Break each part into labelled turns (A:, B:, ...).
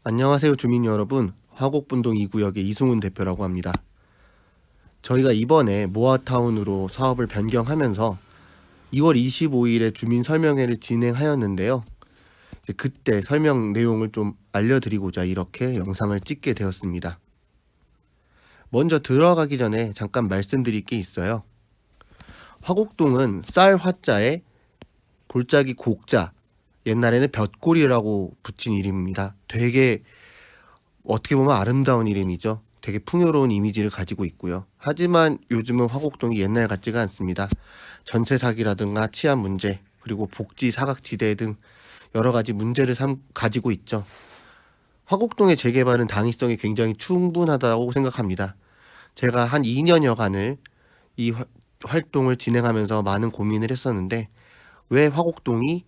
A: 안녕하세요 주민 여러분, 화곡분동 2구역의 이승훈 대표라고 합니다. 저희가 이번에 모아타운으로 사업을 변경하면서 2월 25일에 주민 설명회를 진행하였는데요. 그때 설명 내용을 좀 알려드리고자 이렇게 영상을 찍게 되었습니다. 먼저 들어가기 전에 잠깐 말씀드릴 게 있어요. 화곡동은 쌀 화자에 골짜기 곡자, 옛날에는 볕골이라고 붙인 이름입니다. 되게 어떻게 보면 아름다운 이름이죠. 되게 풍요로운 이미지를 가지고 있고요. 하지만 요즘은 화곡동이 옛날 같지가 않습니다. 전세 사기라든가 치안 문제, 그리고 복지 사각지대 등 여러 가지 문제를 가지고 있죠. 화곡동의 재개발은 당위성이 굉장히 충분하다고 생각합니다. 제가 한 2년여간을 이 활동을 진행하면서 많은 고민을 했었는데, 왜 화곡동이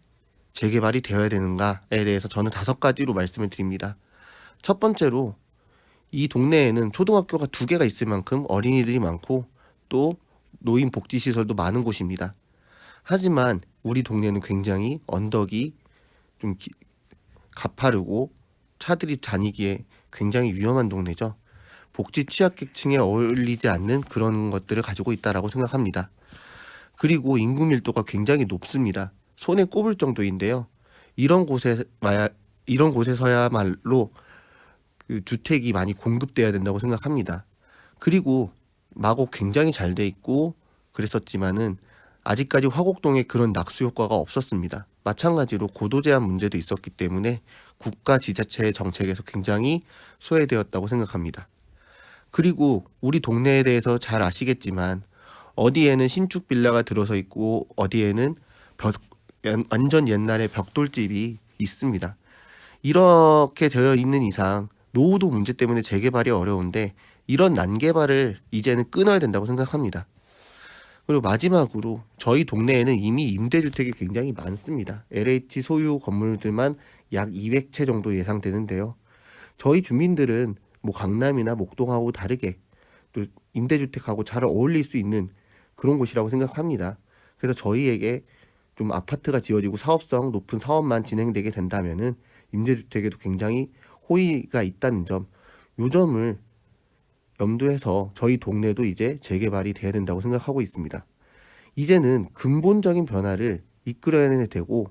A: 재개발이 되어야 되는가에 대해서 저는 5가지로 말씀을 드립니다. 첫 번째로, 이 동네에는 초등학교가 2개가 있을 만큼 어린이들이 많고 또 노인 복지시설도 많은 곳입니다. 하지만 우리 동네는 굉장히 언덕이 좀 가파르고 차들이 다니기에 굉장히 위험한 동네죠. 복지 취약계층에 어울리지 않는 그런 것들을 가지고 있다라고 생각합니다. 그리고 인구 밀도가 굉장히 높습니다. 손에 꼽을 정도인데요. 이런 곳에서야말로 그 주택이 많이 공급돼야 된다고 생각합니다. 그리고 마곡 굉장히 잘 돼 있고 그랬었지만은 아직까지 화곡동에 그런 낙수 효과가 없었습니다. 마찬가지로 고도 제한 문제도 있었기 때문에 국가 지자체의 정책에서 굉장히 소외되었다고 생각합니다. 그리고 우리 동네에 대해서 잘 아시겠지만 어디에는 신축 빌라가 들어서 있고 어디에는 완전 옛날의 벽돌집이 있습니다. 이렇게 되어 있는 이상 노후도 문제 때문에 재개발이 어려운데 이런 난개발을 이제는 끊어야 된다고 생각합니다. 그리고 마지막으로 저희 동네에는 이미 임대주택이 굉장히 많습니다. LH 소유 건물들만 약 200채 정도 예상되는데요. 저희 주민들은 뭐 강남이나 목동하고 다르게 또 임대주택하고 잘 어울릴 수 있는 그런 곳이라고 생각합니다. 그래서 저희에게 좀 아파트가 지어지고 사업성 높은 사업만 진행되게 된다면은 임대주택에도 굉장히 호의가 있다는 점, 요 점을 염두해서 저희 동네도 이제 재개발이 돼야 된다고 생각하고 있습니다. 이제는 근본적인 변화를 이끌어내야 되고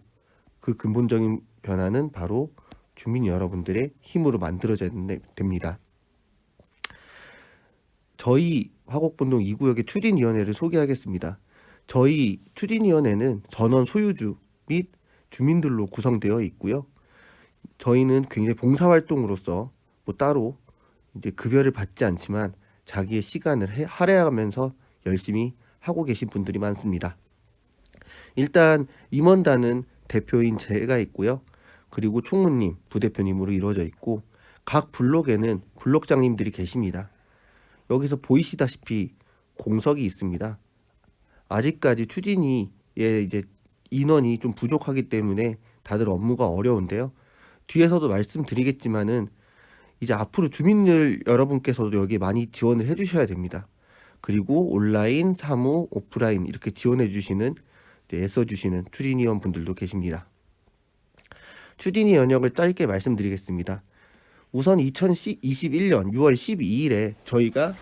A: 그 근본적인 변화는 바로 주민 여러분들의 힘으로 만들어져야 됩니다. 저희 화곡분동 2구역의 추진위원회를 소개하겠습니다. 저희 추진위원회는 전원 소유주 및 주민들로 구성되어 있고요. 저희는 굉장히 봉사활동으로서 뭐 따로 이제 급여를 받지 않지만 자기의 시간을 할애하면서 열심히 하고 계신 분들이 많습니다. 일단 임원단은 대표인 제가 있고요. 그리고 총무님, 부대표님으로 이루어져 있고 각 블록에는 블록장님들이 계십니다. 여기서 보이시다시피 공석이 있습니다. 아직까지 추진위에 이제 인원이 좀 부족하기 때문에 다들 업무가 어려운데요. 뒤에서도 말씀드리겠지만은 이제 앞으로 주민들 여러분께서도 여기 많이 지원을 해주셔야 됩니다. 그리고 온라인, 사무, 오프라인 이렇게 지원해 주시는, 애써 주시는 추진위원 분들도 계십니다. 추진위 연역을 짧게 말씀드리겠습니다. 우선 2021년 6월 12일에 저희가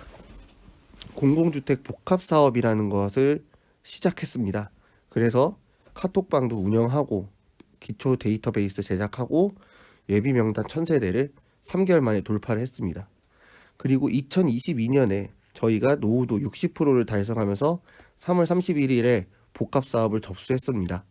A: 공공주택 복합사업이라는 것을 시작했습니다. 그래서 카톡방도 운영하고 기초 데이터베이스 제작하고 예비 명단 1000세대를 3개월 만에 돌파를 했습니다. 그리고 2022년에 저희가 노후도 60%를 달성하면서 3월 31일에 복합사업을 접수했습니다.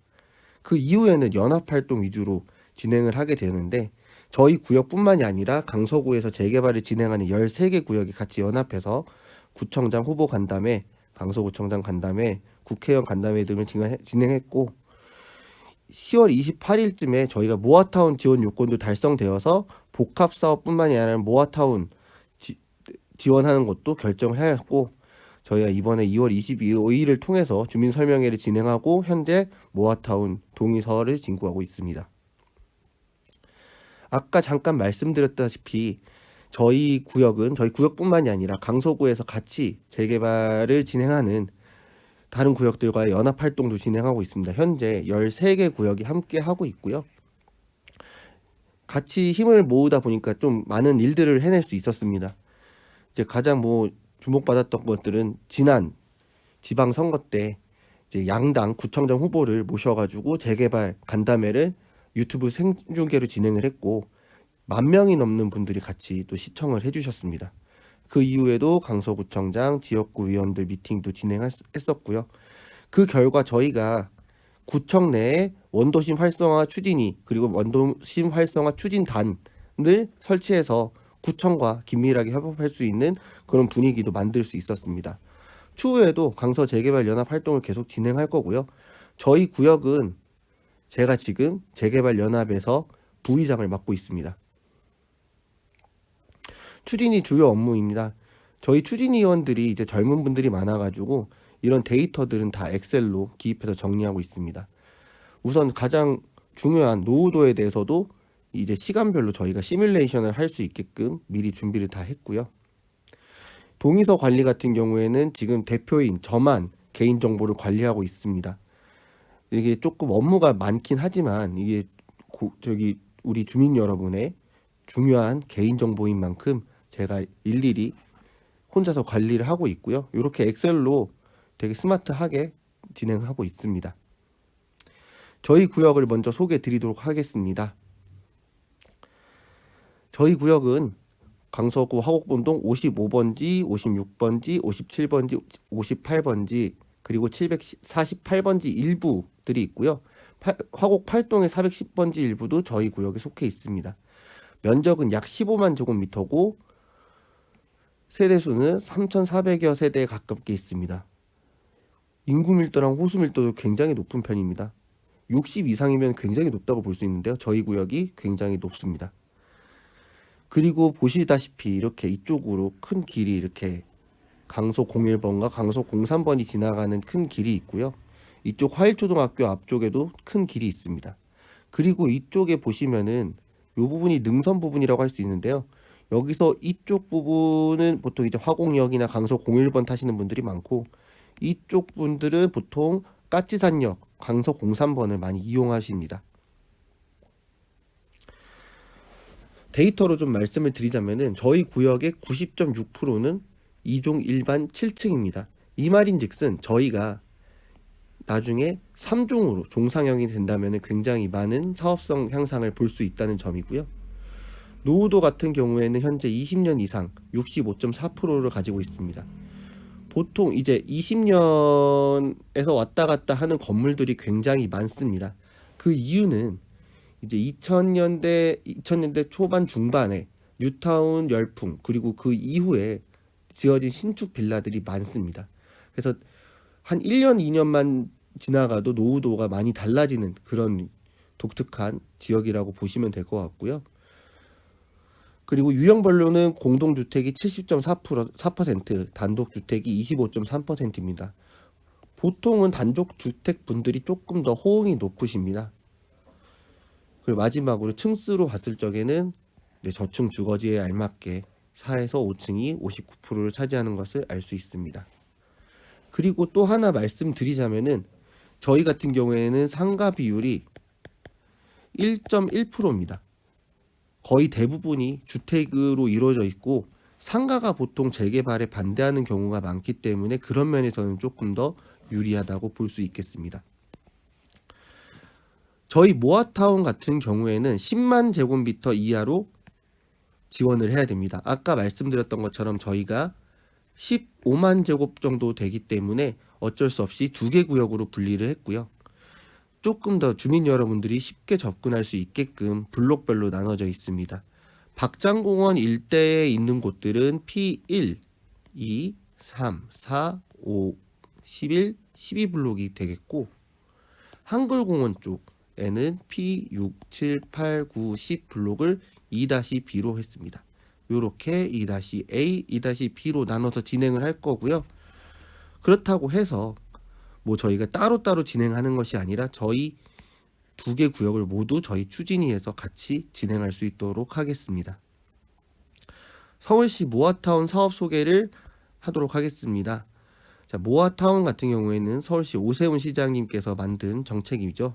A: 그 이후에는 연합활동 위주로 진행을 하게 되는데 저희 구역뿐만이 아니라 강서구에서 재개발을 진행하는 13개 구역이 같이 연합해서 구청장 후보 간담회, 강서구청장 간담회, 국회의원 간담회 등을 진행했고 10월 28일쯤에 저희가 모아타운 지원 요건도 달성되어서 복합사업뿐만이 아니라 모아타운 지원하는 것도 결정을 하였고 저희가 이번에 2월 22일을 통해서 주민설명회를 진행하고 현재 모아타운 동의서를 진구하고 있습니다. 아까 잠깐 말씀드렸다시피 저희 구역뿐만이 아니라 강서구에서 같이 재개발을 진행하는 다른 구역들과의 연합활동도 진행하고 있습니다. 현재 13개 구역이 함께 하고 있고요. 같이 힘을 모으다 보니까 좀 많은 일들을 해낼 수 있었습니다. 이제 가장 주목받았던 것들은 지난 지방선거 때 이제 양당 구청장 후보를 모셔가지고 재개발 간담회를 유튜브 생중계로 진행을 했고 10,000명이 넘는 분들이 같이 또 시청을 해주셨습니다. 그 이후에도 강서구청장, 지역구 위원들 미팅도 진행했었고요. 그 결과 저희가 구청 내에 원도심 활성화 추진위 그리고 원도심 활성화 추진단을 설치해서 구청과 긴밀하게 협업할 수 있는 그런 분위기도 만들 수 있었습니다. 추후에도 강서 재개발 연합 활동을 계속 진행할 거고요. 저희 구역은 제가 지금 재개발 연합에서 부의장을 맡고 있습니다. 추진위 주요 업무입니다. 저희 추진위원들이 이제 젊은 분들이 많아가지고 이런 데이터들은 다 엑셀로 기입해서 정리하고 있습니다. 우선 가장 중요한 노후도에 대해서도 이제 시간별로 저희가 시뮬레이션을 할 수 있게끔 미리 준비를 다 했고요. 동의서 관리 같은 경우에는 지금 대표인 저만 개인정보를 관리하고 있습니다. 이게 조금 업무가 많긴 하지만 이게 우리 주민 여러분의 중요한 개인정보인 만큼 제가 일일이 혼자서 관리를 하고 있고요. 이렇게 엑셀로 되게 스마트하게 진행하고 있습니다. 저희 구역을 먼저 소개해 드리도록 하겠습니다. 저희 구역은 강서구 화곡본동 55번지, 56번지, 57번지, 58번지 그리고 748번지 일부들이 있고요. 화곡 8동의 410번지 일부도 저희 구역에 속해 있습니다. 면적은 약 15만 제곱미터고 세대수는 3,400여 세대에 가깝게 있습니다. 인구 밀도랑 호수 밀도도 굉장히 높은 편입니다. 60 이상이면 굉장히 높다고 볼 수 있는데요. 저희 구역이 굉장히 높습니다. 그리고 보시다시피 이렇게 이쪽으로 큰 길이 이렇게 강서 01번과 강서 03번이 지나가는 큰 길이 있고요. 이쪽 화일초등학교 앞쪽에도 큰 길이 있습니다. 그리고 이쪽에 보시면은 이 부분이 능선 부분이라고 할 수 있는데요. 여기서 이쪽 부분은 보통 이제 화곡역이나 강서 01번 타시는 분들이 많고 이쪽 분들은 보통 까치산역, 강서 03번을 많이 이용하십니다. 데이터로 좀 말씀을 드리자면은 저희 구역의 90.6%는 2종 일반 7층입니다. 이 말인즉슨 저희가 나중에 3종으로 종상형이 된다면 굉장히 많은 사업성 향상을 볼 수 있다는 점이고요. 노후도 같은 경우에는 현재 20년 이상 65.4%를 가지고 있습니다. 보통 이제 20년에서 왔다 갔다 하는 건물들이 굉장히 많습니다. 그 이유는 이제 2000년대 초반 중반에 뉴타운 열풍 그리고 그 이후에 지어진 신축 빌라들이 많습니다. 그래서 한 1년 2년만 지나가도 노후도가 많이 달라지는 그런 독특한 지역이라고 보시면 될 것 같고요. 그리고 유형별로는 공동주택이 70.4%, 단독주택이 25.3%입니다. 보통은 단독주택 분들이 조금 더 호응이 높으십니다. 그리고 마지막으로 층수로 봤을 적에는 저층 주거지에 알맞게 4에서 5층이 59%를 차지하는 것을 알 수 있습니다. 그리고 또 하나 말씀드리자면은 저희 같은 경우에는 상가 비율이 1.1%입니다. 거의 대부분이 주택으로 이루어져 있고 상가가 보통 재개발에 반대하는 경우가 많기 때문에 그런 면에서는 조금 더 유리하다고 볼 수 있겠습니다. 저희 모아타운 같은 경우에는 10만 제곱미터 이하로 지원을 해야 됩니다. 아까 말씀드렸던 것처럼 저희가 15만 제곱 정도 되기 때문에 어쩔 수 없이 2개 구역으로 분리를 했고요. 조금 더 주민 여러분들이 쉽게 접근할 수 있게끔 블록별로 나눠져 있습니다. 박장공원 일대에 있는 곳들은 P1, 2, 3, 4, 5, 11, 12블록이 되겠고 한글공원 쪽에는 P6, 7, 8, 9, 10블록을 2-B로 했습니다. 이렇게 2-A, 2-B로 나눠서 진행을 할 거고요. 그렇다고 해서 저희가 따로따로 진행하는 것이 아니라 저희 2개 구역을 모두 저희 추진위에서 같이 진행할 수 있도록 하겠습니다. 서울시 모아타운 사업 소개를 하도록 하겠습니다. 자, 모아타운 같은 경우에는 서울시 오세훈 시장님께서 만든 정책이죠.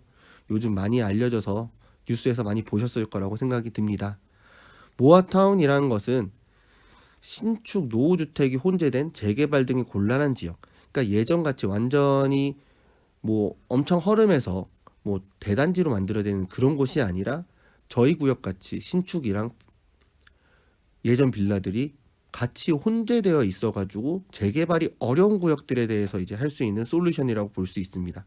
A: 요즘 많이 알려져서 뉴스에서 많이 보셨을 거라고 생각이 듭니다. 모아타운이라는 것은 신축 노후주택이 혼재된 재개발 등이 곤란한 지역, 그러니까 예전같이 완전히 뭐 엄청 허름해서 뭐 대단지로 만들어야 되는 그런 곳이 아니라 저희 구역같이 신축이랑 예전 빌라들이 같이 혼재되어 있어가지고 재개발이 어려운 구역들에 대해서 이제 할 수 있는 솔루션이라고 볼 수 있습니다.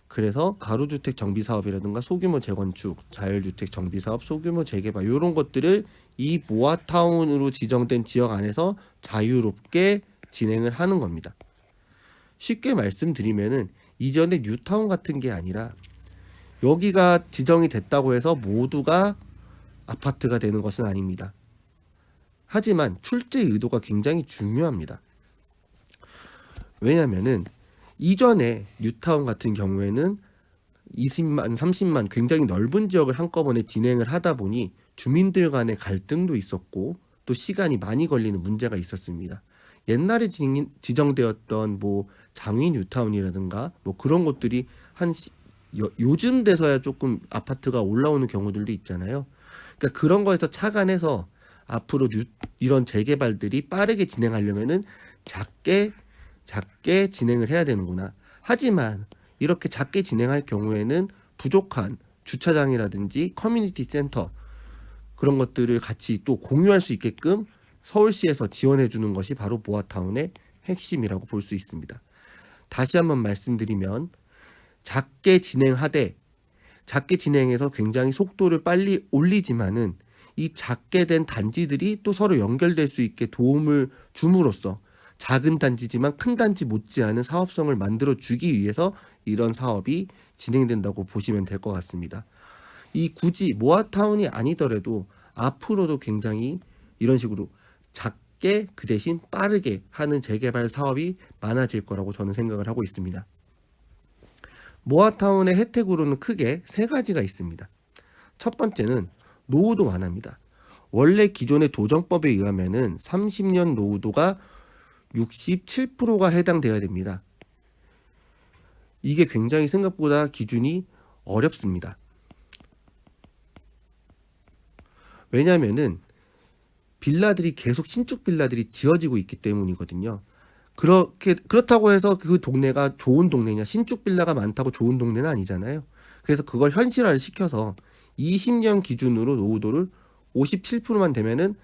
A: 그래서 가로주택 정비 사업이라든가 소규모 재건축, 자율주택 정비 사업, 소규모 재개발 이런 것들을 이 모아타운으로 지정된 지역 안에서 자유롭게 진행을 하는 겁니다. 쉽게 말씀드리면은 이전에 뉴타운 같은 게 아니라 여기가 지정이 됐다고 해서 모두가 아파트가 되는 것은 아닙니다. 하지만 출제 의도가 굉장히 중요합니다. 왜냐면은 이전에 뉴타운 같은 경우에는 20만, 30만 굉장히 넓은 지역을 한꺼번에 진행을 하다 보니 주민들 간의 갈등도 있었고 또 시간이 많이 걸리는 문제가 있었습니다. 옛날에 지정되었던 뭐 장위 뉴타운이라든가 뭐 그런 것들이 요즘 돼서야 조금 아파트가 올라오는 경우들도 있잖아요. 그러니까 그런 거에서 착안해서 앞으로 이런 재개발들이 빠르게 진행하려면은 작게 진행을 해야 되는구나. 하지만 이렇게 작게 진행할 경우에는 부족한 주차장이라든지 커뮤니티 센터 그런 것들을 같이 또 공유할 수 있게끔 서울시에서 지원해 주는 것이 바로 모아타운의 핵심이라고 볼 수 있습니다. 다시 한번 말씀드리면 작게 진행해서 굉장히 속도를 빨리 올리지만은 이 작게 된 단지들이 또 서로 연결될 수 있게 도움을 줌으로써 작은 단지지만 큰 단지 못지않은 사업성을 만들어 주기 위해서 이런 사업이 진행된다고 보시면 될 것 같습니다. 이 굳이 모아타운이 아니더라도 앞으로도 굉장히 이런 식으로 작게 그 대신 빠르게 하는 재개발 사업이 많아질 거라고 저는 생각을 하고 있습니다. 모아타운의 혜택으로는 크게 세 가지가 있습니다. 첫 번째는 노후도 완화입니다. 원래 기존의 도정법에 의하면은 30년 노후도가 67%가 해당되어야 됩니다. 이게 굉장히 생각보다 기준이 어렵습니다. 왜냐하면은 빌라들이 계속 신축 빌라들이 지어지고 있기 때문이거든요. 그렇다고 해서 그 동네가 좋은 동네냐, 신축 빌라가 많다고 좋은 동네는 아니잖아요. 그래서 그걸 현실화를 시켜서 20년 기준으로 노후도를 57%만 되면은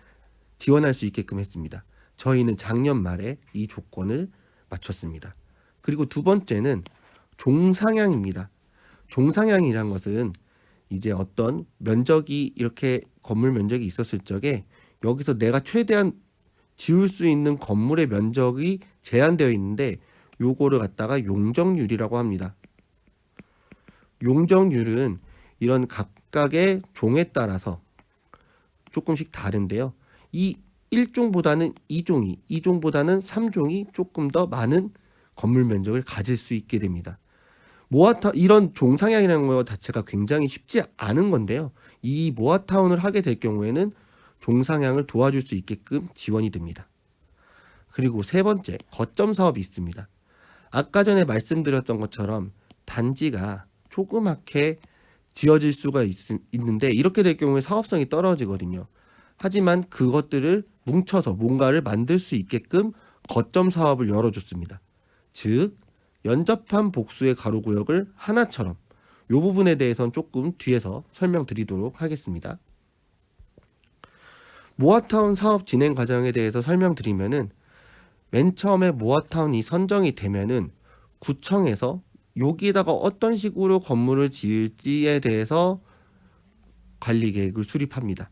A: 지원할 수 있게끔 했습니다. 저희는 작년 말에 이 조건을 맞췄습니다. 그리고 두 번째는 종상향입니다. 종상향이란 것은 이제 어떤 면적이 이렇게 건물 면적이 있었을 적에 여기서 내가 최대한 지을 수 있는 건물의 면적이 제한되어 있는데 요거를 갖다가 용적률이라고 합니다. 용적률은 이런 각각의 종에 따라서 조금씩 다른데요. 이 1종보다는 2종이, 2종보다는 3종이 조금 더 많은 건물 면적을 가질 수 있게 됩니다. 이런 종상향이라는 것 자체가 굉장히 쉽지 않은 건데요. 이 모아타운을 하게 될 경우에는 종상향을 도와줄 수 있게끔 지원이 됩니다. 그리고 세 번째, 거점 사업이 있습니다. 아까 전에 말씀드렸던 것처럼 단지가 조그맣게 지어질 수가 있는데 이렇게 될 경우에 사업성이 떨어지거든요. 하지만 그것들을 뭉쳐서 뭔가를 만들 수 있게끔 거점 사업을 열어줬습니다. 즉 연접한 복수의 가로구역을 하나처럼 이 부분에 대해서는 조금 뒤에서 설명드리도록 하겠습니다. 모아타운 사업 진행 과정에 대해서 설명드리면은 맨 처음에 모아타운이 선정이 되면은 구청에서 여기에다가 어떤 식으로 건물을 지을지에 대해서 관리 계획을 수립합니다.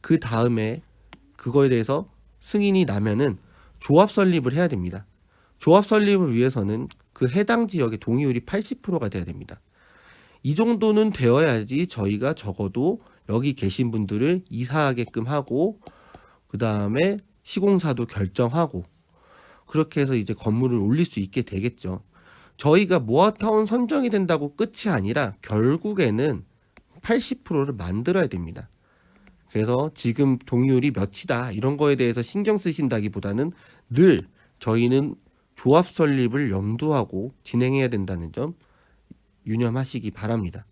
A: 그 다음에 그거에 대해서 승인이 나면은 조합 설립을 해야 됩니다. 조합 설립을 위해서는 그 해당 지역의 동의율이 80%가 돼야 됩니다. 이 정도는 되어야지 저희가 적어도 여기 계신 분들을 이사하게끔 하고 그 다음에 시공사도 결정하고 그렇게 해서 이제 건물을 올릴 수 있게 되겠죠. 저희가 모아타운 선정이 된다고 끝이 아니라 결국에는 80%를 만들어야 됩니다. 그래서 지금 동의율이 몇이다 이런 거에 대해서 신경 쓰신다기보다는 늘 저희는 조합 설립을 염두하고 진행해야 된다는 점 유념하시기 바랍니다.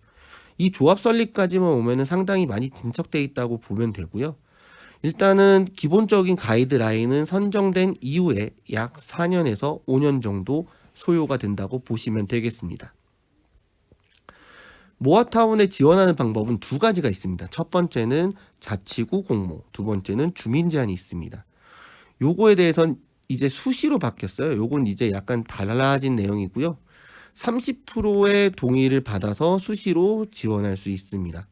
A: 이 조합 설립까지만 오면은 상당히 많이 진척돼 있다고 보면 되고요. 일단은 기본적인 가이드라인은 선정된 이후에 약 4년에서 5년 정도 소요가 된다고 보시면 되겠습니다. 모아타운에 지원하는 방법은 두 가지가 있습니다. 첫 번째는 자치구 공모, 두 번째는 주민 제한이 있습니다. 요거에 대해서는 이제 수시로 바뀌었어요. 요건 이제 약간 달라진 내용이고요. 30%의 동의를 받아서 수시로 지원할 수 있습니다.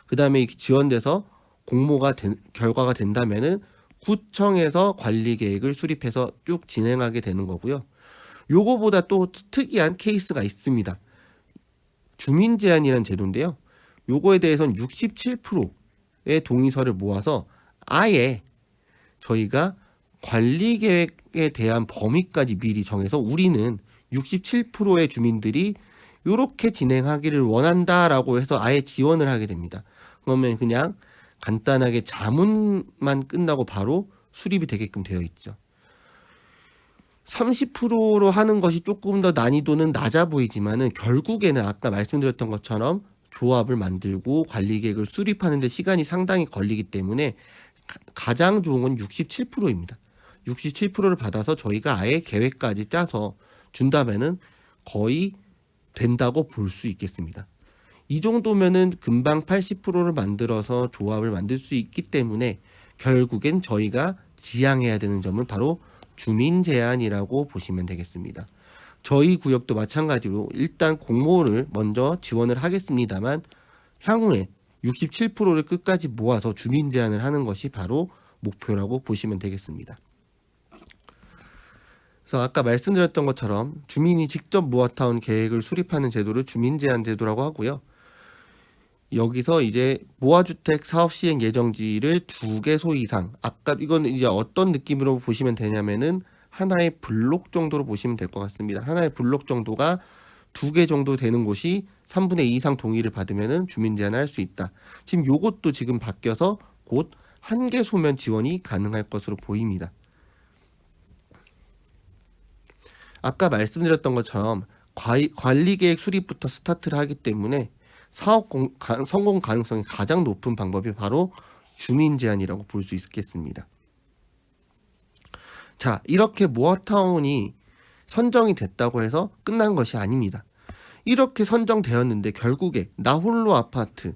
A: 그 다음에 지원돼서 공모가 결과가 된다면은 구청에서 관리 계획을 수립해서 쭉 진행하게 되는 거고요. 요거보다 또 특이한 케이스가 있습니다. 주민 제한이라는 제도인데요. 요거에 대해서는 67%의 동의서를 모아서 아예 저희가 관리 계획에 대한 범위까지 미리 정해서 우리는 67%의 주민들이 이렇게 진행하기를 원한다라고 해서 아예 지원을 하게 됩니다. 그러면 그냥 간단하게 자문만 끝나고 바로 수립이 되게끔 되어 있죠. 30%로 하는 것이 조금 더 난이도는 낮아 보이지만은 결국에는 아까 말씀드렸던 것처럼 조합을 만들고 관리 계획을 수립하는 데 시간이 상당히 걸리기 때문에 가장 좋은 건 67%입니다. 67%를 받아서 저희가 아예 계획까지 짜서 준다면은 거의 된다고 볼 수 있겠습니다. 이 정도면은 금방 80%를 만들어서 조합을 만들 수 있기 때문에 결국엔 저희가 지향해야 되는 점은 바로 주민 제한이라고 보시면 되겠습니다. 저희 구역도 마찬가지로 일단 공모를 먼저 지원을 하겠습니다만 향후에 67%를 끝까지 모아서 주민 제한을 하는 것이 바로 목표라고 보시면 되겠습니다. 그래서 아까 말씀드렸던 것처럼 주민이 직접 모아타운 계획을 수립하는 제도를 주민 제한 제도라고 하고요. 여기서 이제 모아주택 사업 시행 예정지를 2개소 이상, 아까 이건 이제 어떤 느낌으로 보시면 되냐면은 하나의 블록 정도로 보시면 될 것 같습니다. 하나의 블록 정도가 2개 정도 되는 곳이 3분의 2 이상 동의를 받으면은 주민 제한을 할 수 있다. 지금 요것도 지금 바뀌어서 곧 1개소면 지원이 가능할 것으로 보입니다. 아까 말씀드렸던 것처럼 관리계획 수립부터 스타트를 하기 때문에 사업 성공 가능성이 가장 높은 방법이 바로 주민 제한이라고 볼 수 있겠습니다. 자, 이렇게 모아타운이 선정이 됐다고 해서 끝난 것이 아닙니다. 이렇게 선정되었는데 결국에 나홀로 아파트,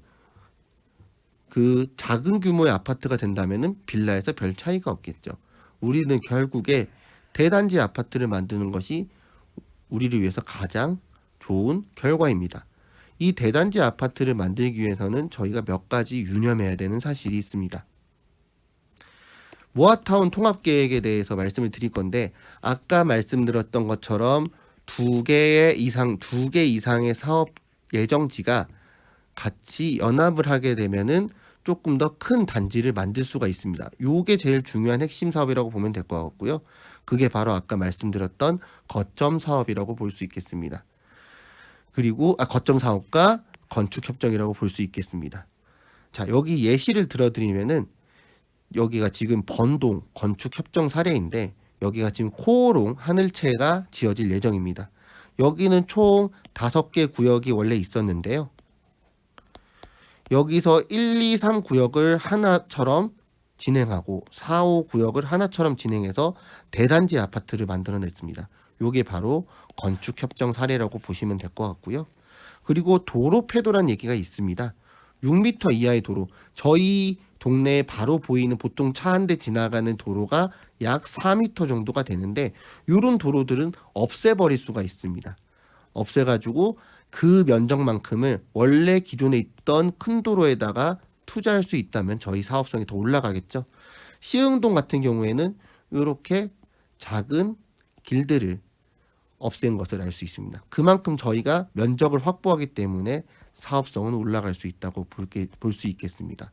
A: 그 작은 규모의 아파트가 된다면은 빌라에서 별 차이가 없겠죠. 우리는 결국에 대단지 아파트를 만드는 것이 우리를 위해서 가장 좋은 결과입니다. 이 대단지 아파트를 만들기 위해서는 저희가 몇 가지 유념해야 되는 사실이 있습니다. 모아타운 통합계획에 대해서 말씀을 드릴 건데 아까 말씀드렸던 것처럼 2개 이상의 사업 예정지가 같이 연합을 하게 되면은 조금 더 큰 단지를 만들 수가 있습니다. 요게 제일 중요한 핵심 사업이라고 보면 될 것 같고요. 그게 바로 아까 말씀드렸던 거점 사업이라고 볼 수 있겠습니다. 그리고 거점 사업과 건축 협정이라고 볼 수 있겠습니다. 자, 여기 예시를 들어드리면은 여기가 지금 번동 건축 협정 사례인데 여기가 지금 코오롱 하늘채가 지어질 예정입니다. 여기는 총 5개 구역이 원래 있었는데요. 여기서 1, 2, 3 구역을 하나처럼 진행하고 4, 5 구역을 하나처럼 진행해서 대단지 아파트를 만들어냈습니다. 이게 바로 건축협정 사례라고 보시면 될 것 같고요. 그리고 도로 폐도란 얘기가 있습니다. 6m 이하의 도로, 저희 동네에 바로 보이는 보통 차 한 대 지나가는 도로가 약 4m 정도가 되는데 이런 도로들은 없애버릴 수가 있습니다. 없애가지고 그 면적만큼을 원래 기존에 있던 큰 도로에다가 투자할 수 있다면 저희 사업성이 더 올라가겠죠. 시흥동 같은 경우에는 이렇게 작은 길들을 없앤 것을 알 수 있습니다. 그만큼 저희가 면적을 확보하기 때문에 사업성은 올라갈 수 있다고 볼 수 있겠습니다.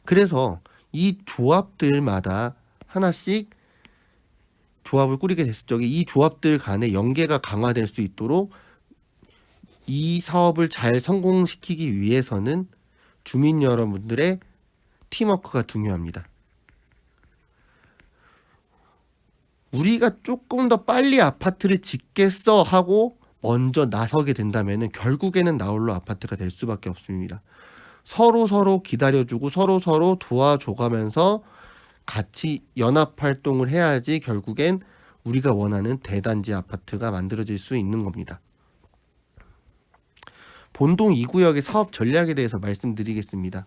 A: 그래서 이 조합들마다 하나씩 조합을 꾸리게 됐을 적에 이 조합들 간의 연계가 강화될 수 있도록 이 사업을 잘 성공시키기 위해서는 주민 여러분들의 팀워크가 중요합니다. 우리가 조금 더 빨리 아파트를 짓겠어 하고 먼저 나서게 된다면은 결국에는 나홀로 아파트가 될 수밖에 없습니다. 서로 기다려주고 서로 도와줘가면서 같이 연합 활동을 해야지 결국엔 우리가 원하는 대단지 아파트가 만들어질 수 있는 겁니다. 본동 2구역의 사업 전략에 대해서 말씀드리겠습니다.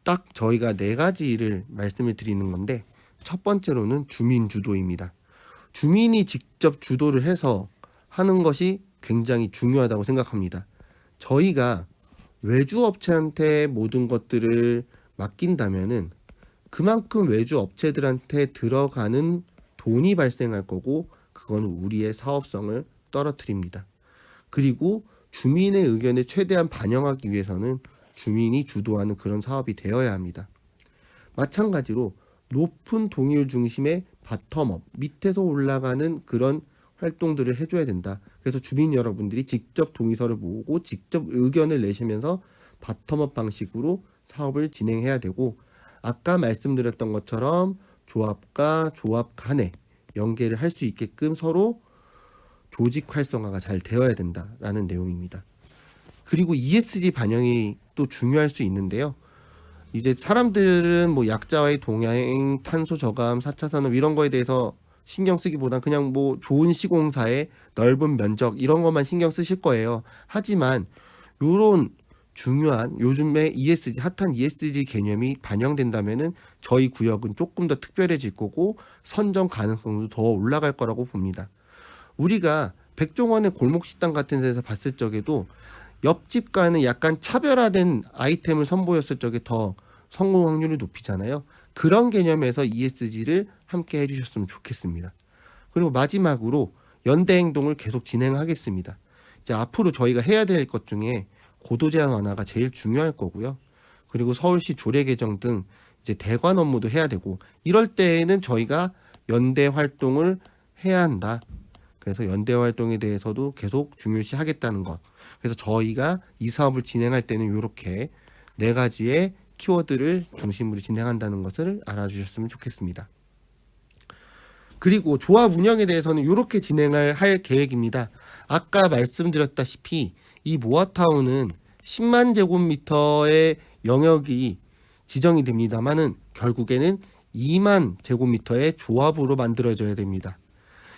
A: 딱 저희가 4가지를 말씀을 드리는 건데, 첫 번째로는 주민 주도입니다. 주민이 직접 주도를 해서 하는 것이 굉장히 중요하다고 생각합니다. 저희가 외주 업체한테 모든 것들을 맡긴다면은 그만큼 외주 업체들한테 들어가는 돈이 발생할 거고, 그건 우리의 사업성을 떨어뜨립니다. 그리고 주민의 의견을 최대한 반영하기 위해서는 주민이 주도하는 그런 사업이 되어야 합니다. 마찬가지로 높은 동의율 중심의 바텀업, 밑에서 올라가는 그런 활동들을 해줘야 된다. 그래서 주민 여러분들이 직접 동의서를 모으고 직접 의견을 내시면서 바텀업 방식으로 사업을 진행해야 되고, 아까 말씀드렸던 것처럼 조합과 조합 간에 연계를 할 수 있게끔 서로 조직 활성화가 잘 되어야 된다라는 내용입니다. 그리고 ESG 반영이 또 중요할 수 있는데요. 이제 사람들은 뭐 약자와의 동행, 탄소 저감, 4차 산업 이런 거에 대해서 신경 쓰기보단 그냥 뭐 좋은 시공사의 넓은 면적 이런 것만 신경 쓰실 거예요. 하지만 요런 중요한 요즘에 ESG 핫한 ESG 개념이 반영된다면은 저희 구역은 조금 더 특별해질 거고 선정 가능성도 더 올라갈 거라고 봅니다. 우리가 백종원의 골목식당 같은 데서 봤을 적에도 옆집과는 약간 차별화된 아이템을 선보였을 적에 더 성공 확률이 높이잖아요. 그런 개념에서 ESG를 함께 해주셨으면 좋겠습니다. 그리고 마지막으로 연대 행동을 계속 진행하겠습니다. 이제 앞으로 저희가 해야 될 것 중에 고도 제한 완화가 제일 중요할 거고요. 그리고 서울시 조례 개정 등 이제 대관 업무도 해야 되고, 이럴 때에는 저희가 연대 활동을 해야 한다. 그래서 연대 활동에 대해서도 계속 중요시 하겠다는 것. 그래서 저희가 이 사업을 진행할 때는 이렇게 4가지의 키워드를 중심으로 진행한다는 것을 알아주셨으면 좋겠습니다. 그리고 조합 운영에 대해서는 이렇게 진행을 할 계획입니다. 아까 말씀드렸다시피 이 모아타운은 10만 제곱미터의 영역이 지정이 됩니다만은 결국에는 2만 제곱미터의 조합으로 만들어져야 됩니다.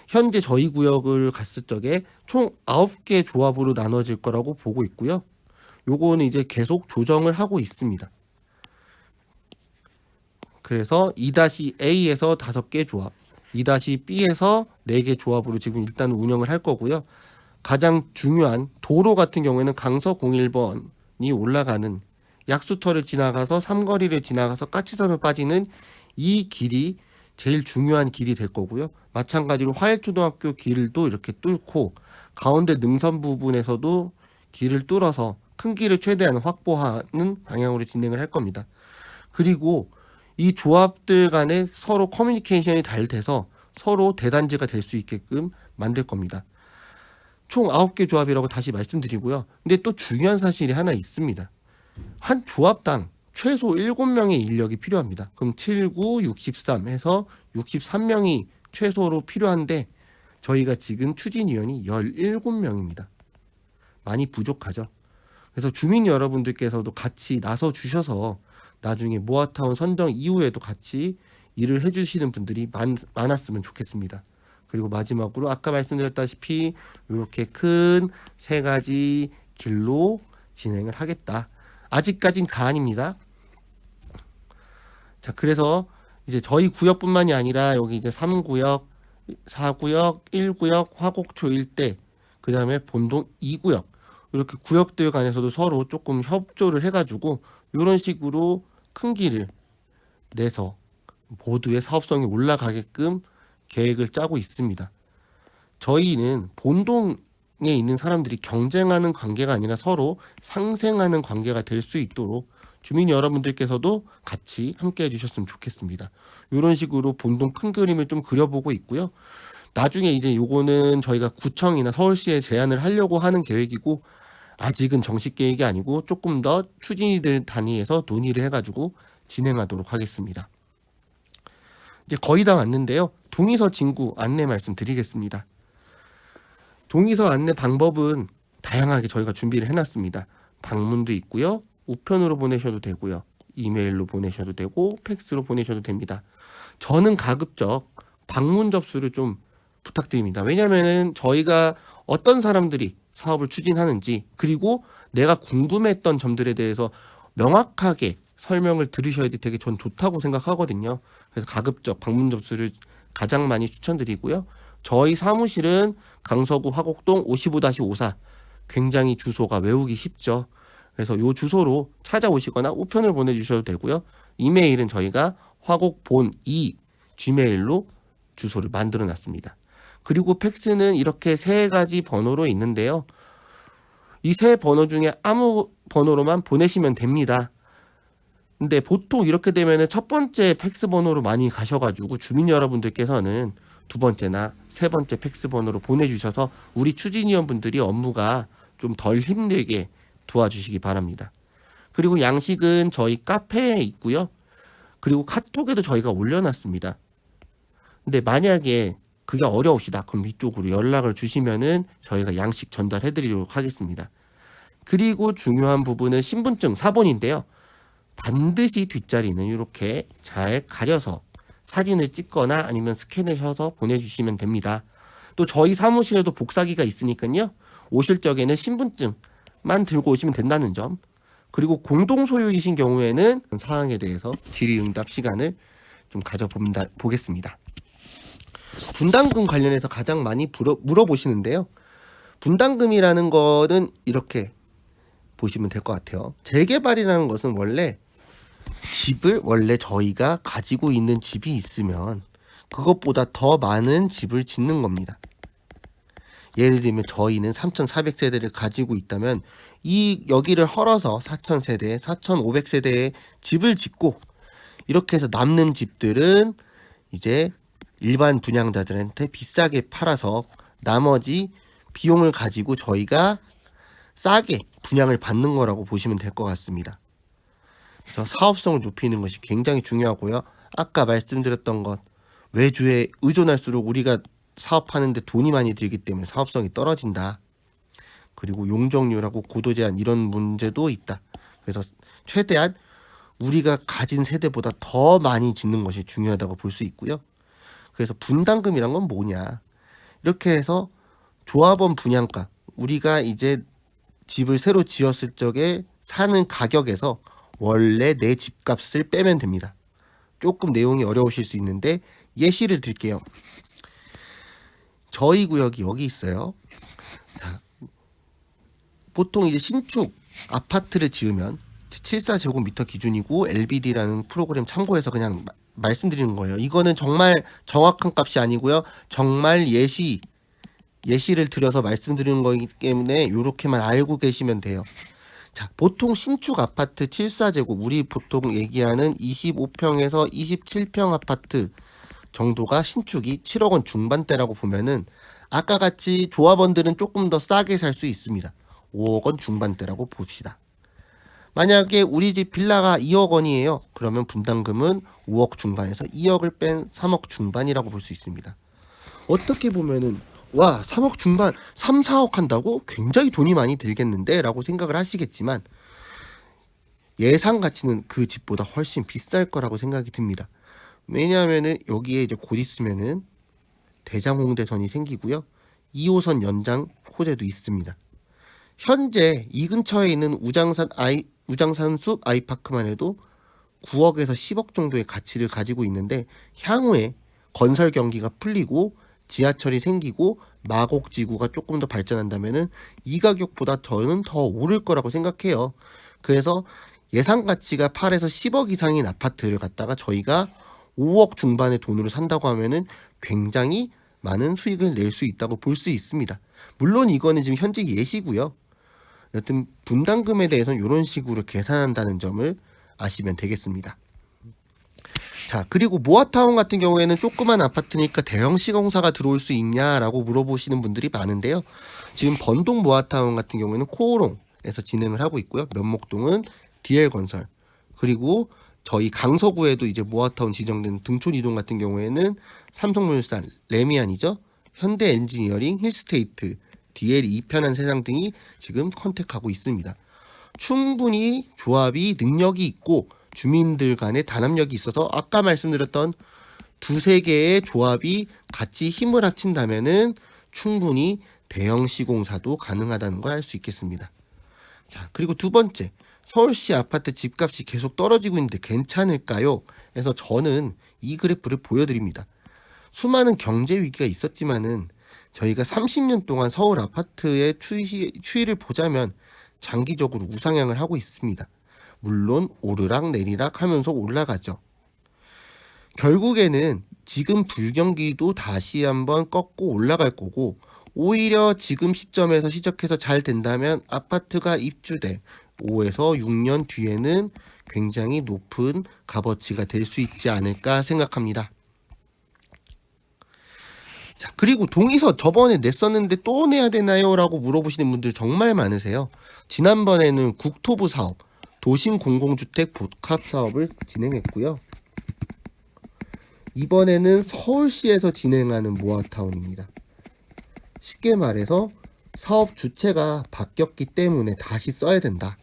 A: 현재 저희 구역을 갔을 적에 총 9개 조합으로 나눠질 거라고 보고 있고요. 요거는 이제 계속 조정을 하고 있습니다. 그래서 2-A에서 5개 조합, 2-B에서 4개 조합으로 지금 일단 운영을 할 거고요. 가장 중요한 도로 같은 경우에는 강서 01번이 올라가는 약수터를 지나가서 삼거리를 지나가서 까치선을 빠지는 이 길이 제일 중요한 길이 될 거고요. 마찬가지로 화일초등학교 길도 이렇게 뚫고 가운데 능선 부분에서도 길을 뚫어서 큰 길을 최대한 확보하는 방향으로 진행을 할 겁니다. 그리고 이 조합들 간에 서로 커뮤니케이션이 잘 돼서 서로 대단지가 될 수 있게끔 만들 겁니다. 총 9개 조합이라고 다시 말씀드리고요. 근데 또 중요한 사실이 하나 있습니다. 한 조합당 최소 7명의 인력이 필요합니다. 그럼 7, 9, 63 해서 63명이 최소로 필요한데 저희가 지금 추진위원이 17명입니다. 많이 부족하죠. 그래서 주민 여러분들께서도 같이 나서 주셔서 나중에 모아타운 선정 이후에도 같이 일을 해주시는 분들이 많았으면 좋겠습니다. 그리고 마지막으로 아까 말씀드렸다시피 이렇게 큰 3가지 길로 진행을 하겠다. 아직까진 가안입니다. 자, 그래서 이제 저희 구역뿐만이 아니라 여기 이제 3구역, 4구역, 1구역, 화곡초 일대, 그 다음에 본동 2구역 이렇게 구역들 간에서도 서로 조금 협조를 해가지고 이런 식으로 큰 길을 내서 모두의 사업성이 올라가게끔 계획을 짜고 있습니다. 저희는 본동에 있는 사람들이 경쟁하는 관계가 아니라 서로 상생하는 관계가 될 수 있도록 주민 여러분들께서도 같이 함께 해주셨으면 좋겠습니다. 이런 식으로 본동 큰 그림을 좀 그려보고 있고요. 나중에 이제 요거는 저희가 구청이나 서울시에 제안을 하려고 하는 계획이고 아직은 정식 계획이 아니고 조금 더 추진이들 단위에서 논의를 해가지고 진행하도록 하겠습니다. 이제 거의 다 왔는데요. 동의서 진구 안내 말씀드리겠습니다. 동의서 안내 방법은 다양하게 저희가 준비를 해놨습니다. 방문도 있고요. 우편으로 보내셔도 되고요. 이메일로 보내셔도 되고 팩스로 보내셔도 됩니다. 저는 가급적 방문 접수를 좀 부탁드립니다. 왜냐하면 저희가 어떤 사람들이 사업을 추진하는지, 그리고 내가 궁금했던 점들에 대해서 명확하게 설명을 들으셔야 되게 전 좋다고 생각하거든요. 그래서 가급적 방문 접수를 가장 많이 추천드리고요. 저희 사무실은 강서구 화곡동 55-54, 굉장히 주소가 외우기 쉽죠. 그래서 이 주소로 찾아오시거나 우편을 보내주셔도 되고요. 이메일은 저희가 화곡본2 gmail로 주소를 만들어 놨습니다. 그리고 팩스는 이렇게 3가지 번호로 있는데요. 이 3번호 중에 아무 번호로만 보내시면 됩니다. 근데 보통 이렇게 되면은 첫 번째 팩스 번호로 많이 가셔가지고 주민 여러분들께서는 두 번째나 세 번째 팩스 번호로 보내주셔서 우리 추진위원분들이 업무가 좀 덜 힘들게 도와주시기 바랍니다. 그리고 양식은 저희 카페에 있고요. 그리고 카톡에도 저희가 올려놨습니다. 근데 만약에 그게 어려우시다 그럼 이쪽으로 연락을 주시면은 저희가 양식 전달해 드리도록 하겠습니다. 그리고 중요한 부분은 신분증 4번인데요. 반드시 뒷자리는 이렇게 잘 가려서 사진을 찍거나 아니면 스캔하셔서 보내주시면 됩니다. 또 저희 사무실에도 복사기가 있으니까요. 오실 적에는 신분증만 들고 오시면 된다는 점. 그리고 공동 소유이신 경우에는 사항에 대해서 질의응답 시간을 좀 가져보겠습니다. 분담금 관련해서 가장 많이 물어보시는데요. 분담금이라는 거는 이렇게 보시면 될 것 같아요. 재개발이라는 것은 원래 저희가 가지고 있는 집이 있으면 그것보다 더 많은 집을 짓는 겁니다. 예를 들면 저희는 3,400세대를 가지고 있다면 여기를 헐어서 4,000세대, 4,500세대의 집을 짓고 이렇게 해서 남는 집들은 이제 일반 분양자들한테 비싸게 팔아서 나머지 비용을 가지고 저희가 싸게 분양을 받는 거라고 보시면 될 것 같습니다. 그래서 사업성을 높이는 것이 굉장히 중요하고요. 아까 말씀드렸던 것, 외주에 의존할수록 우리가 사업하는데 돈이 많이 들기 때문에 사업성이 떨어진다. 그리고 용적률하고 고도 제한 이런 문제도 있다. 그래서 최대한 우리가 가진 세대보다 더 많이 짓는 것이 중요하다고 볼 수 있고요. 그래서 분담금이란 건 뭐냐? 이렇게 해서 조합원 분양가, 우리가 이제 집을 새로 지었을 적에 사는 가격에서 원래 내 집값을 빼면 됩니다. 조금 내용이 어려우실 수 있는데 예시를 드릴게요. 저희 구역이 여기 있어요. 자, 보통 이제 신축 아파트를 지으면 74제곱미터 기준이고 LBD라는 프로그램 참고해서 그냥 말씀드리는 거예요. 이거는 정말 정확한 값이 아니고요. 정말 예시를 들여서 말씀드리는 거기 때문에 이렇게만 알고 계시면 돼요. 자, 보통 신축 아파트 74제곱, 우리 보통 얘기하는 25평에서 27평 아파트 정도가 신축이 7억 원 중반대라고 보면은 아까 같이 조합원들은 조금 더 싸게 살 수 있습니다. 5억 원 중반대라고 봅시다. 만약에 우리 집 빌라가 2억 원이에요. 그러면 분담금은 5억 중반에서 2억을 뺀 3억 중반이라고 볼 수 있습니다. 어떻게 보면은 3억 중반, 3, 4억 한다고? 굉장히 돈이 많이 들겠는데? 라고 생각을 하시겠지만 예상 가치는 그 집보다 훨씬 비쌀 거라고 생각이 듭니다. 왜냐하면은 여기에 이제 곧 있으면은 대장홍대선이 생기고요. 2호선 연장 호재도 있습니다. 현재 이 근처에 있는 우장산숲 아이파크만 해도 9억에서 10억 정도의 가치를 가지고 있는데 향후에 건설 경기가 풀리고 지하철이 생기고 마곡지구가 조금 더 발전한다면은 이 가격보다 저는 더 오를 거라고 생각해요. 그래서 예상 가치가 8에서 10억 이상인 아파트를 갖다가 저희가 5억 중반의 돈으로 산다고 하면은 굉장히 많은 수익을 낼 수 있다고 볼 수 있습니다. 물론 이거는 지금 현재 예시고요. 여튼 분담금에 대해서는 이런 식으로 계산한다는 점을 아시면 되겠습니다. 자, 그리고 모아타운 같은 경우에는 조그만 아파트니까 대형 시공사가 들어올 수 있냐라고 물어보시는 분들이 많은데요. 지금 번동 모아타운 같은 경우에는 코오롱에서 진행을 하고 있고요. 면목동은 DL건설, 그리고 저희 강서구에도 이제 모아타운 지정된 등촌이동 같은 경우에는 삼성물산, 레미안이죠. 현대엔지니어링, 힐스테이트, DL 2편한 세상 등이 지금 컨택하고 있습니다. 충분히 조합이 능력이 있고 주민들 간의 단합력이 있어서 아까 말씀드렸던 두세 개의 조합이 같이 힘을 합친다면은 충분히 대형 시공사도 가능하다는 걸 알 수 있겠습니다. 자, 그리고 두 번째, 서울시 아파트 집값이 계속 떨어지고 있는데 괜찮을까요? 그래서 저는 이 그래프를 보여드립니다. 수많은 경제 위기가 있었지만은 저희가 30년 동안 서울 아파트의 추이를 보자면 장기적으로 우상향을 하고 있습니다. 물론 오르락 내리락 하면서 올라가죠. 결국에는 지금 불경기도 다시 한번 꺾고 올라갈 거고, 오히려 지금 시점에서 시작해서 잘 된다면 아파트가 입주돼 5에서 6년 뒤에는 굉장히 높은 값어치가 될 수 있지 않을까 생각합니다. 자, 그리고 동의서 저번에 냈었는데 또 내야 되나요? 라고 물어보시는 분들 정말 많으세요. 지난번에는 국토부 사업, 도심 공공주택 복합 사업을 진행했고요. 이번에는 서울시에서 진행하는 모아타운입니다. 쉽게 말해서 사업 주체가 바뀌었기 때문에 다시 써야 된다.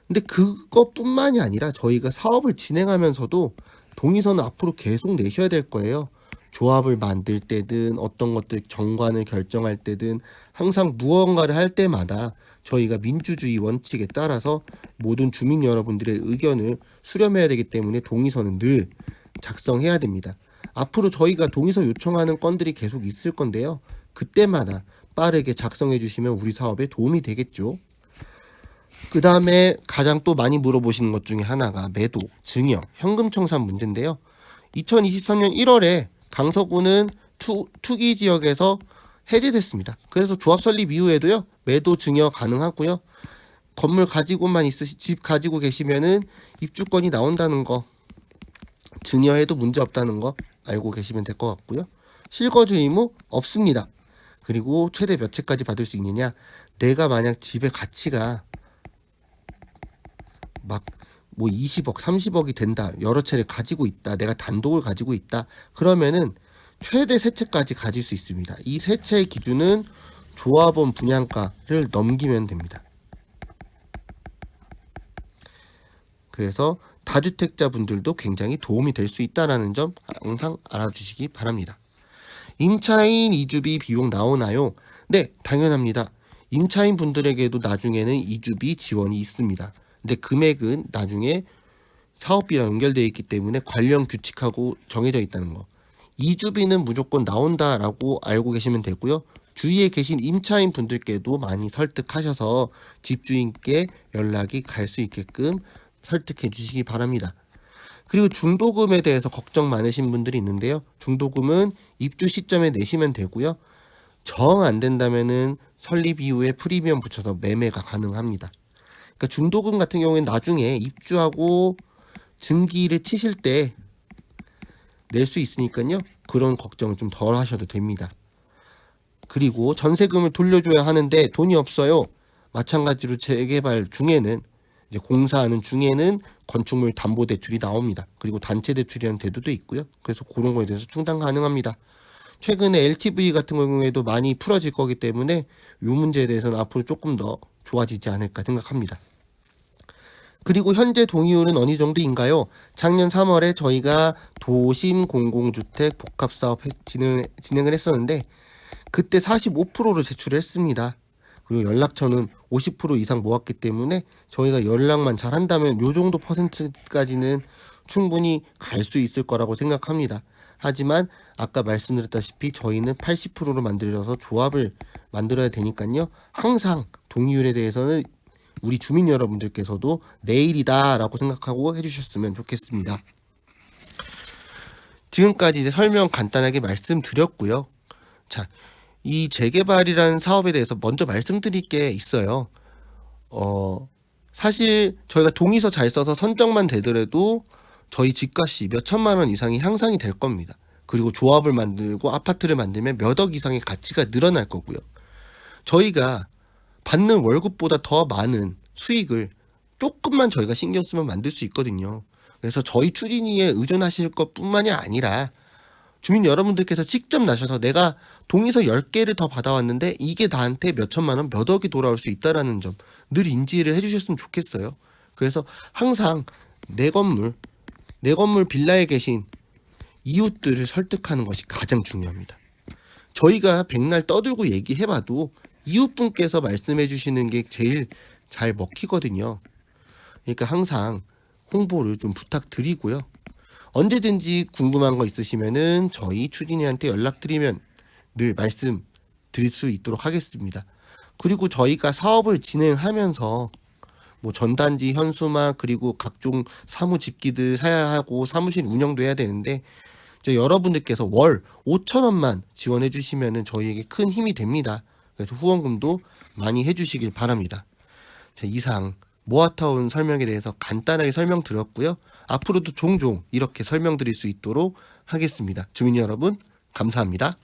A: 근데 그것뿐만이 아니라 저희가 사업을 진행하면서도 동의서는 앞으로 계속 내셔야 될 거예요. 조합을 만들 때든 어떤 것들 정관을 결정할 때든 항상 무언가를 할 때마다 저희가 민주주의 원칙에 따라서 모든 주민 여러분들의 의견을 수렴해야 되기 때문에 동의서는 늘 작성해야 됩니다. 앞으로 저희가 동의서 요청하는 건들이 계속 있을 건데요. 그때마다 빠르게 작성해 주시면 우리 사업에 도움이 되겠죠. 그 다음에 가장 또 많이 물어보시는 것 중에 하나가 매도, 증여, 현금 청산 문제인데요. 2023년 1월에 강서구는 투기 지역에서 해제됐습니다. 그래서 조합 설립 이후에도요, 매도, 증여 가능하고요. 건물 가지고만 집 가지고 계시면은 입주권이 나온다는 거, 증여해도 문제 없다는 거 알고 계시면 될 것 같고요. 실거주 의무 없습니다. 그리고 최대 몇 채까지 받을 수 있느냐? 내가 만약 집의 가치가 막 뭐 20억, 30억이 된다. 여러 채를 가지고 있다. 내가 단독을 가지고 있다. 그러면은 최대 3채까지 가질 수 있습니다. 이 3채의 기준은 조합원 분양가를 넘기면 됩니다. 그래서 다주택자 분들도 굉장히 도움이 될 수 있다는 점 항상 알아주시기 바랍니다. 임차인 이주비 비용 나오나요? 네, 당연합니다. 임차인 분들에게도 나중에는 이주비 지원이 있습니다. 근데 금액은 나중에 사업비랑 연결되어 있기 때문에 관련 규칙하고 정해져 있다는 거. 이주비는 무조건 나온다라고 알고 계시면 되고요. 주위에 계신 임차인 분들께도 많이 설득하셔서 집주인께 연락이 갈 수 있게끔 설득해 주시기 바랍니다. 그리고 중도금에 대해서 걱정 많으신 분들이 있는데요. 중도금은 입주 시점에 내시면 되고요. 정 안 된다면은 설립 이후에 프리미엄 붙여서 매매가 가능합니다. 그러니까 중도금 같은 경우에는 나중에 입주하고 증기를 치실 때 낼 수 있으니까요. 그런 걱정을 좀 덜 하셔도 됩니다. 그리고 전세금을 돌려줘야 하는데 돈이 없어요. 마찬가지로 재개발 중에는 이제 공사하는 중에는 건축물 담보대출이 나옵니다. 그리고 단체대출이라는 제도도 있고요. 그래서 그런 거에 대해서 충당 가능합니다. 최근에 LTV 같은 경우에도 많이 풀어질 거기 때문에 이 문제에 대해서는 앞으로 조금 더 좋아지지 않을까 생각합니다. 그리고 현재 동의율은 어느 정도인가요? 작년 3월에 저희가 도심 공공주택 복합사업 진행을 했었는데 그때 45%를 제출했습니다. 그리고 연락처는 50% 이상 모았기 때문에 저희가 연락만 잘한다면 이 정도 퍼센트까지는 충분히 갈 수 있을 거라고 생각합니다. 하지만 아까 말씀드렸다시피 저희는 80%로 만들어서 조합을 만들어야 되니까요. 항상 동의율에 대해서는 우리 주민 여러분들께서도 내일이다 라고 생각하고 해주셨으면 좋겠습니다. 지금까지 이제 설명 간단하게 말씀드렸고요. 자, 이 재개발이라는 사업에 대해서 먼저 말씀드릴 게 있어요. 사실 저희가 동의서 잘 써서 선정만 되더라도 저희 집값이 몇 천만 원 이상이 향상이 될 겁니다. 그리고 조합을 만들고 아파트를 만들면 몇 억 이상의 가치가 늘어날 거고요. 저희가 받는 월급보다 더 많은 수익을 조금만 저희가 신경 쓰면 만들 수 있거든요. 그래서 저희 추진위에 의존하실 것뿐만이 아니라 주민 여러분들께서 직접 나셔서 내가 동의서 10개를 더 받아왔는데 이게 나한테 몇 천만 원, 몇 억이 돌아올 수 있다라는 점 늘 인지를 해주셨으면 좋겠어요. 그래서 항상 내 건물 빌라에 계신 이웃들을 설득하는 것이 가장 중요합니다. 저희가 백날 떠들고 얘기해봐도 이웃분께서 말씀해 주시는 게 제일 잘 먹히거든요. 그러니까 항상 홍보를 좀 부탁드리고요. 언제든지 궁금한 거 있으시면은 저희 추진이한테 연락드리면 늘 말씀 드릴 수 있도록 하겠습니다. 그리고 저희가 사업을 진행하면서 뭐 전단지, 현수막, 그리고 각종 사무 집기들 사야 하고 사무실 운영도 해야 되는데 여러분들께서 월 5,000원만 지원해 주시면은 저희에게 큰 힘이 됩니다. 그래서 후원금도 많이 해주시길 바랍니다. 자, 이상 모아타운 설명에 대해서 간단하게 설명드렸고요. 앞으로도 종종 이렇게 설명드릴 수 있도록 하겠습니다. 주민 여러분, 감사합니다.